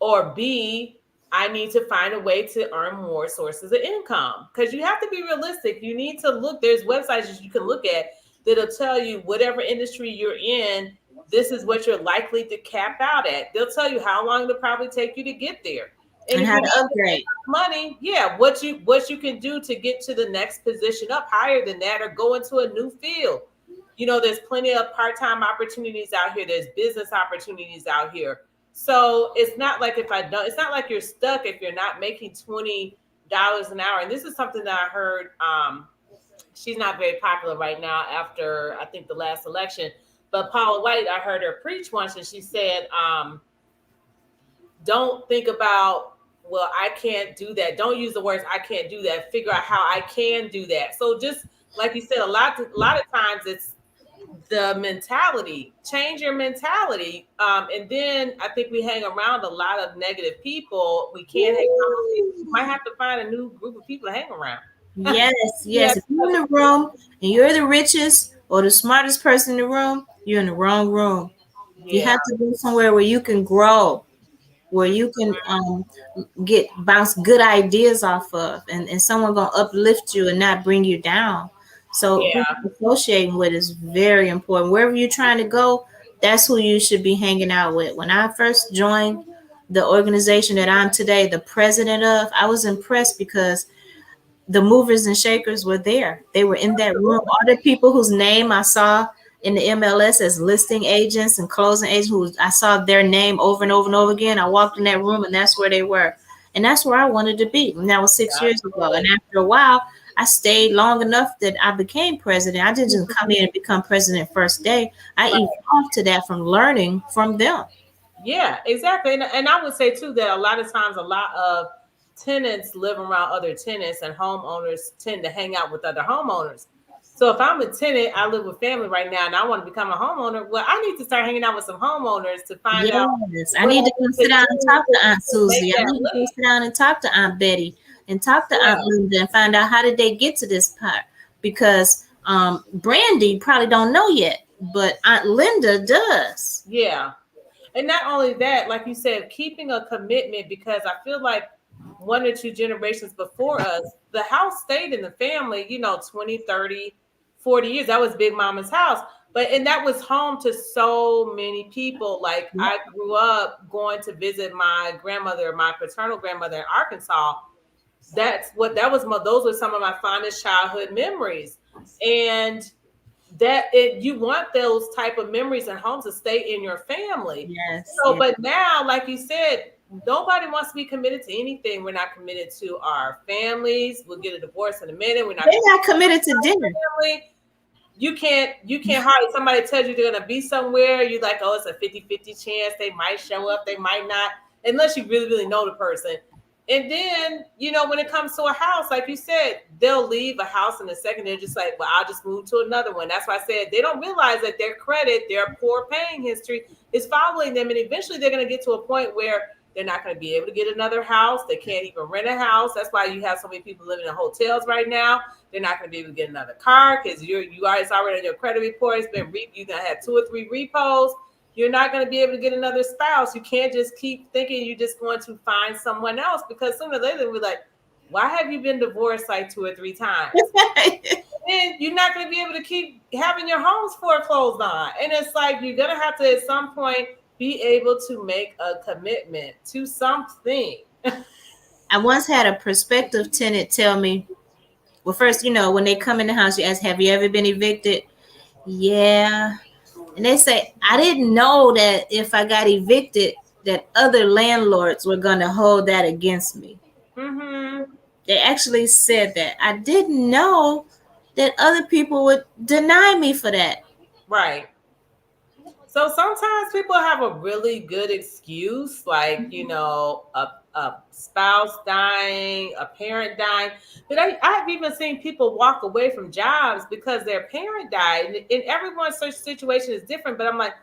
or B, I need to find a way to earn more sources of income. Because you have to be realistic. You need to look, there's websites that you can look at that'll tell you whatever industry you're in, this is what you're likely to cap out at. They'll tell you how long it'll probably take you to get there. And And if how you're to not upgrade. money, yeah, what you can do to get to the next position up higher than that, or go into a new field. There's plenty of part-time opportunities out here. There's business opportunities out here. So it's not like it's not like you're stuck if you're not making $20 an hour. And this is something that I heard. She's not very popular right now after I think the last election. But Paula White, I heard her preach once, and she said, don't think about, well, I can't do that. Don't use the words I can't do that. Figure out how I can do that. So just like you said, a lot of times it's the mentality. Change your mentality. And then I think we hang around a lot of negative people. We can't hang around with people. You might have to find a new group of people to hang around. Yes, Yeah. yes. If you're in the room and you're the richest or the smartest person in the room, you're in the wrong room. You Yeah. have to go somewhere where you can grow, where you can bounce good ideas off of, and someone gonna uplift you and not bring you down. So who Yeah. you're associating with is very important. Wherever you're trying to go, that's who you should be hanging out with. When I first joined the organization that I'm today the president of, I was impressed because the movers and shakers were there. They were in that room. All the people whose name I saw in the MLS as listing agents and closing agents, who I saw their name over and over and over again. I walked in that room and that's where they were. And that's where I wanted to be. And that was 6 years ago. And after a while, I stayed long enough that I became president. I didn't just come in and become president first day. I evolved to that from learning from them. Yeah, exactly. And I would say too that a lot of times a lot of tenants live around other tenants and homeowners tend to hang out with other homeowners. So if I'm a tenant, I live with family right now and I want to become a homeowner, well, I need to start hanging out with some homeowners to find out Yes, I what need I to go need sit to down and talk to Aunt do to make Susie. I that need to go leap. sit down and talk to Aunt Betty and talk to Yeah. Aunt Linda and find out how did they get to this part. Because Brandy probably don't know yet, but Aunt Linda does. Yeah. And not only that, like you said, keeping a commitment, because I feel like one or two generations before us, the house stayed in the family, 20, 30, 40 years. That was Big Mama's house. And that was home to so many people. Like I grew up going to visit my grandmother, my paternal grandmother in Arkansas. Those were some of my fondest childhood memories. And you want those type of memories and homes to stay in your family. Yes, So, yes. but now, like you said, nobody wants to be committed to anything. We're not committed to our families. We'll get a divorce in a minute. We're not They're not committed to dinner. family. You can't hardly somebody tells you they're gonna be somewhere. You're like, oh, it's a 50-50 chance. They might show up, they might not, unless you really, really know the person. And then, when it comes to a house, like you said, they'll leave a house in a second. They're just like, well, I'll just move to another one. That's why I said they don't realize that their credit, their poor paying history is following them. And eventually they're going to get to a point where they're not going to be able to get another house. They can't even rent a house. That's why you have so many people living in hotels right now. They're not going to be able to get another car because it's already on your credit report. You're going to have 2 or 3 repos. You're not going to be able to get another spouse. You can't just keep thinking you're just going to find someone else, because sooner or later they'll be like, why have you been divorced like 2 or 3 times? And you're not going to be able to keep having your homes foreclosed on. And it's like, you're going to have to at some point be able to make a commitment to something. I once had a prospective tenant tell me, well, first, when they come in the house, you ask, have you ever been evicted? Yeah. And they say, I didn't know that if I got evicted, that other landlords were going to hold that against me. Mm-hmm. They actually said that. I didn't know that other people would deny me for that. Right. So sometimes people have a really good excuse, like, a spouse dying, a parent dying. But I've even seen people walk away from jobs because their parent died. And everyone's situation is different. But I'm like,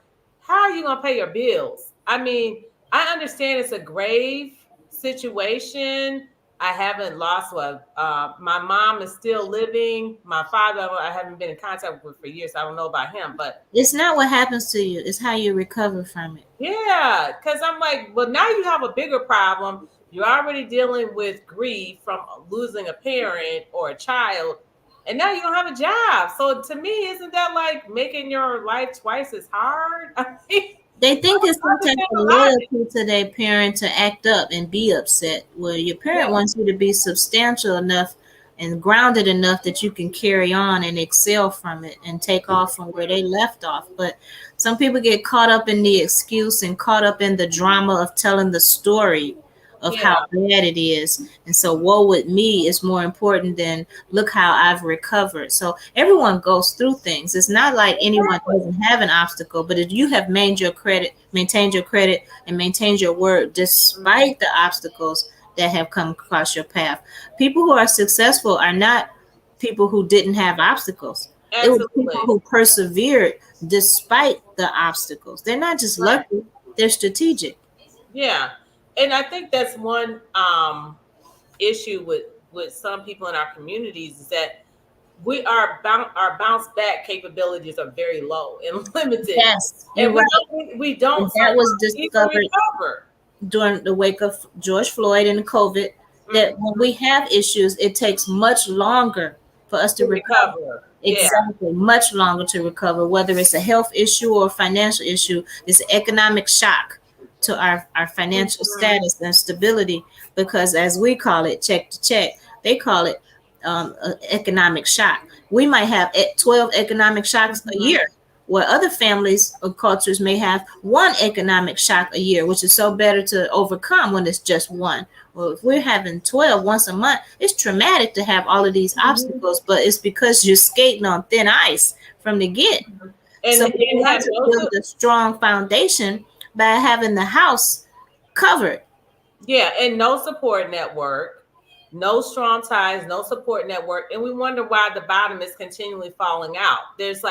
how are you going to pay your bills? I mean, I understand it's a grave situation. I haven't lost one. My mom is still living. My father, I haven't been in contact with for years. So I don't know about him, but It's not what happens to you, it's how you recover from it. yeah, because I'm like, well, now you have a bigger problem. You're already dealing with grief from losing a parent or a child, and now you don't have a job. So to me, isn't that like making your life twice as hard? I mean, They think it's some type understand of the logic. loyalty to their parent to act up and be upset. Well, your parent Yeah. wants you to be substantial enough and grounded enough that you can carry on and excel from it and take off from where they left off. But some people get caught up in the excuse and caught up in the drama of telling the story of Yeah. how bad it is. And so woe with me is more important than look how I've recovered. So everyone goes through things. It's not like anyone doesn't have an obstacle, but if you have maintained your credit and maintained your word despite the obstacles that have come across your path. People who are successful are not people who didn't have obstacles. It was people Absolutely. who persevered despite the obstacles. They're not just Right. lucky, they're strategic. Yeah. And I think that's one issue with some people in our communities is that our bounce back capabilities are very low and limited, Yes, you're and right. we don't And that was sometimes even discovered recover during the wake of George Floyd and COVID, that when we have issues, it takes much longer for us to to recover. recover. Yeah. Exactly, much longer to recover, whether it's a health issue or a financial issue. It's an economic shock to our financial Mhm. status and stability, because as we call it, check to check, they call it economic shock. We might have 12 economic shocks a Mhm. year, where other families or cultures may have one economic shock a year, which is so better to overcome when it's just one. Well, if we're having 12 once a month, it's traumatic to have all of these Mhm. obstacles, but it's because you're skating on thin ice from the get. So And we have have to no build a strong foundation by having the house covered. Yeah, and no support network, no strong ties, no support network, and we wonder why the bottom is continually falling out. There's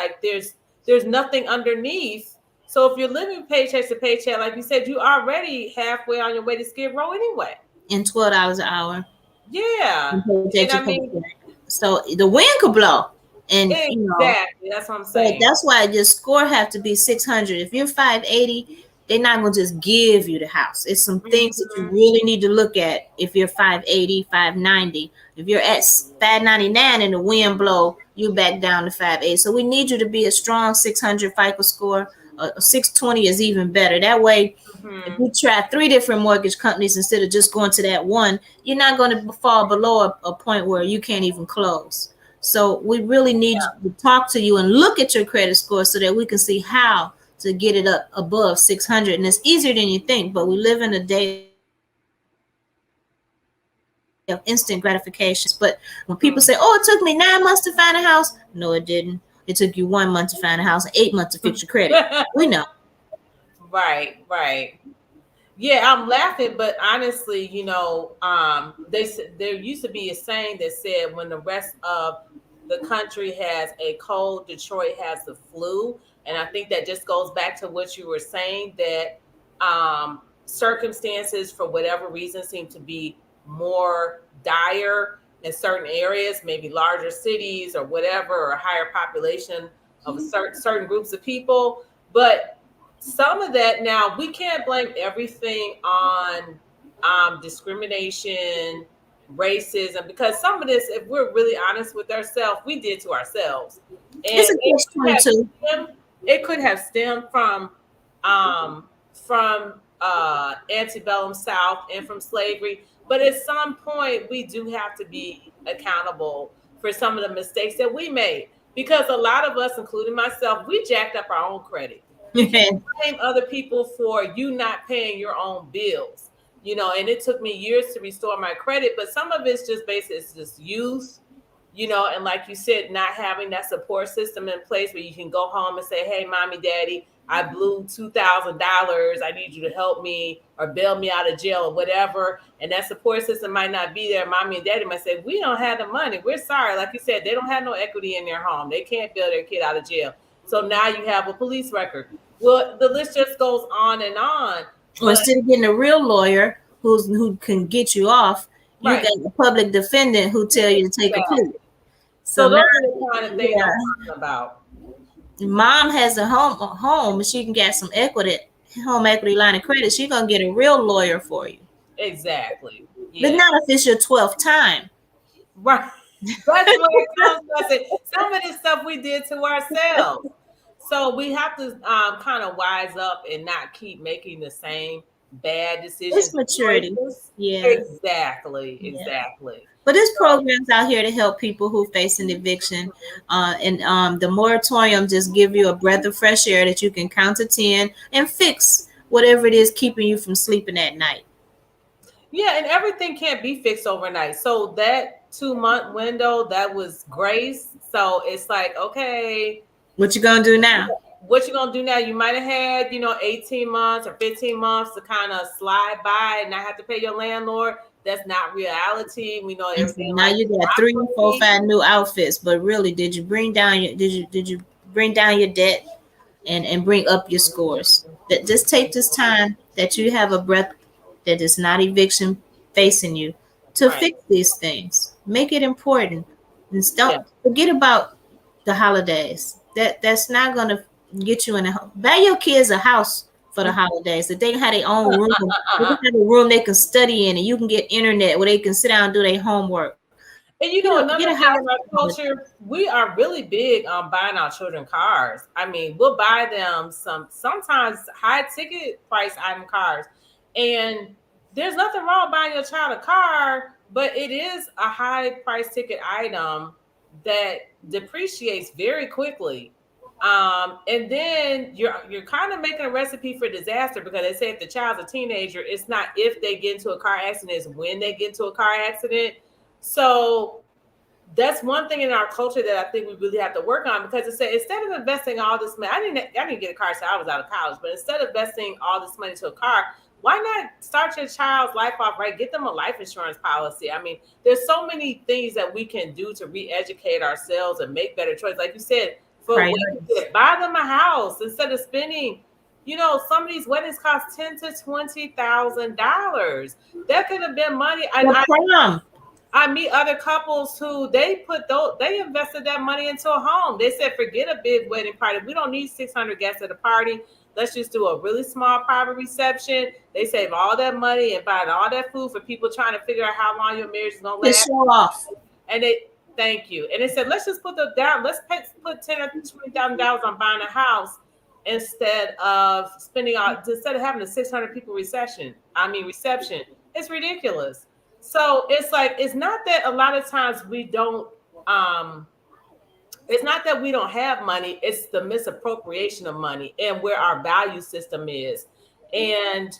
nothing underneath. So if you're living paycheck to paycheck, like you said, you already halfway on your way to Skid Row anyway. And $12 an hour. Yeah, And paycheck and to I mean, paycheck. So the wind could blow, and exactly. That's what I'm so saying. that's why your score have to be 600. If you're 580, they're not gonna just give you the house. It's some things that you Mhm. really need to look at. If you're 580, 590, if you're at 599 and the wind blow, you back down to 580. So we need you to be a strong 600 FICO score. 620 is even better. That way, if Mhm. you try three different mortgage companies instead of just going to that one, you're not going to fall below a point where you can't even close. So we really need to talk to you and look at your credit score so that we can see how to get it up above 600. And it's easier than you think, but we live in a day of instant gratification. But when people say, "Oh, it took me 9 months to find a house," no, it didn't. It took you 1 month to find a house and 8 months to fix your credit. We know. Right, right. Yeah, I'm laughing, but honestly, there used to be a saying that said when the rest of the country has a cold, Detroit has the flu, and I think that just goes back to what you were saying that circumstances for whatever reason seem to be more dire in certain areas, maybe larger cities or whatever, or higher population of a certain groups of people, but some of that now we can't blame everything on discrimination, racism, because some of this, if we're really honest with ourselves, we did to ourselves, It's and a catch 22. it could have stemmed from antebellum South and from slavery, but at some point we do have to be accountable for some of the mistakes that we made, because a lot of us, including myself, we jacked up our own credit. You can't blame other people for you not paying your own bills, and it took me years to restore my credit, but some of it's just basic, it's just youth, and like you said, not having that support system in place where you can go home and say, hey, mommy, daddy, I blew $2,000. I need you to help me or bail me out of jail or whatever. And that support system might not be there. Mommy and daddy might say, we don't have the money. We're sorry. Like you said, they don't have no equity in their home. They can't bail their kid out of jail. So now you have a police record. Well, the list just goes on and on. Or But instead of getting a real lawyer who can get you off, you right. got a public defendant who tell you to take a plea. Exactly. So So now, those are the kind of things I'm yeah, talking about. mom has a home, and she can get some home equity line of credit. She gonna get a real lawyer for you, Exactly. but Yeah. not if it's your 12th time. Right. That's what it comes to. I said, some of this stuff we did to ourselves. So we have to kind of wise up and not keep making the same bad It's decisions and maturity. choices. Yeah, Exactly. yeah. Exactly. But there's programs out here to help people who face an eviction, and the moratorium just give you a breath of fresh air that you can count to 10 and fix whatever it is keeping you from sleeping at night. Yeah, and everything can't be fixed overnight. So that 2 month window, that was grace. So it's like, okay, What you gonna do now? what you gonna do now? You might have had, 18 months or 15 months to kind of slide by and not have to pay your landlord. That's not reality. We know And so everything in now life you is got not 3, 4, 5 free. new outfits, but really, did you bring down your debt and bring up your scores? That just take this time that you have a breath that is not eviction facing you to Right. fix these things. Make it important, and Yeah. don't forget about the holidays. That's not gonna get you in a buy your kids a house for the holidays. That they have their own room, they can have a room they can study in, and you can get internet where they can sit down and do their homework. And you know, another get a thing house. in our culture, we are really big on buying our children cars. I mean, we'll buy them sometimes high ticket price item cars. And there's nothing wrong with buying your child a car, but it is a high price ticket item that depreciates very quickly. And then you're kind of making a recipe for disaster, because they say if the child's a teenager, it's not if they get into a car accident, it's when they get into a car accident. So that's one thing in our culture that I think we really have to work on, because it said instead of investing all this money, I didn't get a car until I was out of college, but instead of investing all this money to a car, why not start your child's life off right? Get them a life insurance policy. I mean, there's so many things that we can do to re-educate ourselves and make better choices. Like you said, buy them a house instead of spending. You know, some of these weddings cost $10,000 to $20,000. That could have been money. I meet other couples who they invested that money into a home. They said, forget a big wedding party. We don't need 600 guests at a party. Let's just do a really small private reception. They save all that money and buy all that food for people trying to figure out how long your marriage is going to last. Show off. And thank you. And they said, let's just put $10,000 or $20,000 on buying a house instead of instead of having a 600 people reception. It's ridiculous. So it's like, it's not that a lot of times we don't, it's not that we don't have money, it's the misappropriation of money and where our value system is. And,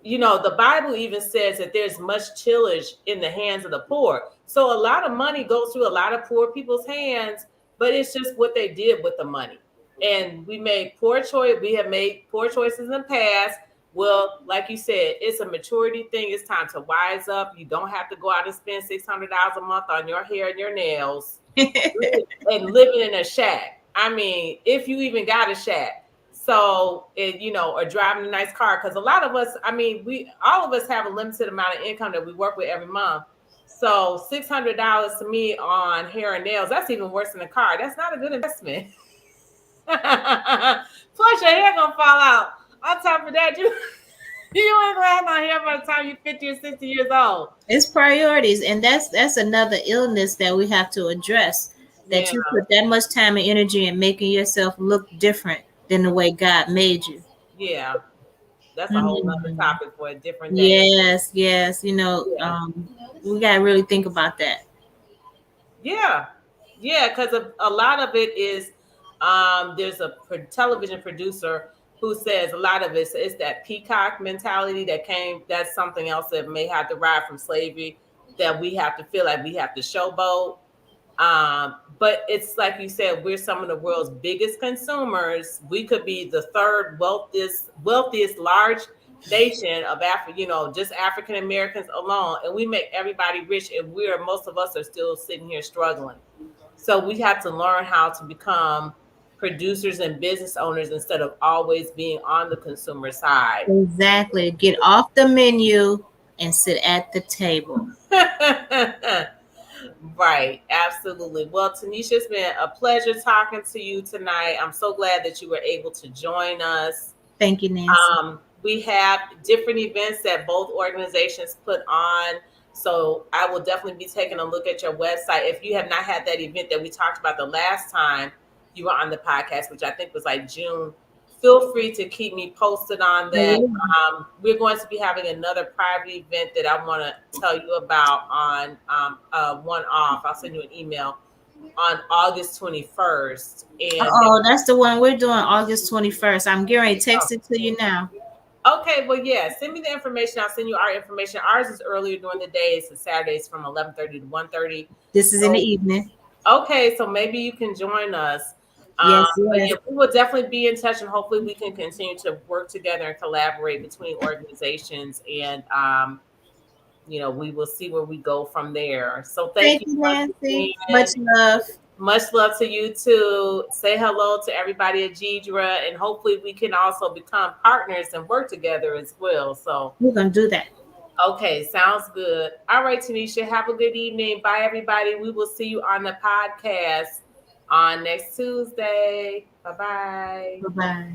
you know, the Bible even says that there's much tillage in the hands of the poor. So a lot of money goes through a lot of poor people's hands, but it's just what they did with the money. And we have made poor choices in the past. Well, like you said, it's a maturity thing. It's time to wise up. You don't have to go out and spend $600 a month on your hair and your nails and living in a shack. I mean, if you even got a shack. So, or driving a nice car. Because a lot of us, all of us have a limited amount of income that we work with every month. So $600 to me on hair and nails, that's even worse than a car. That's not a good investment. Plus your hair gonna fall out. On top of that, you ain't gonna have no hair by the time you're 50 or 60 years old. It's priorities, and that's another illness that we have to address. That you put that much time and energy in making yourself look different than the way God made you. Yeah, that's a whole other topic for a different day. Yes. We gotta really think about that. Yeah, because a lot of it is, there's a television producer who says a lot of it's that peacock mentality that's something else that may have derived from slavery, that we have to feel like we have to showboat. But it's like you said, we're some of the world's biggest consumers. We could be the third wealthiest large nation of just African Americans alone, and we make everybody rich, and most of us are still sitting here struggling. So we have to learn how to become producers and business owners instead of always being on the consumer side. Exactly. Get off the menu and sit at the table. Right. Absolutely. Well, Tennitia, it's been a pleasure talking to you tonight. I'm so glad that you were able to join us. Thank you, Nancy. We have different events that both organizations put on. So I will definitely be taking a look at your website. If you have not had that event that we talked about the last time you were on the podcast, which I think was like June, feel free to keep me posted on that. We're going to be having another private event that I want to tell you about on one-off. I'll send you an email on August 21st. And that's the one we're doing, August 21st. I'm getting to text it to you now. Okay, well, yeah, send me the information. I'll send you our information. Ours is earlier during the day. It's Saturdays from 11:30 to 1:30. This is in the evening. Okay, so maybe you can join us. Yes. But yeah, we will definitely be in touch, and hopefully we can continue to work together and collaborate between organizations, and we will see where we go from there. So thank you, Nancy. Much love. Much love to you too. Say hello to everybody at Gidra, and hopefully we can also become partners and work together as well. So we're gonna do that. Okay, sounds good. All right, Tennitia, have a good evening. Bye, everybody. We will see you on the podcast on next Tuesday. Bye-bye. Bye-bye.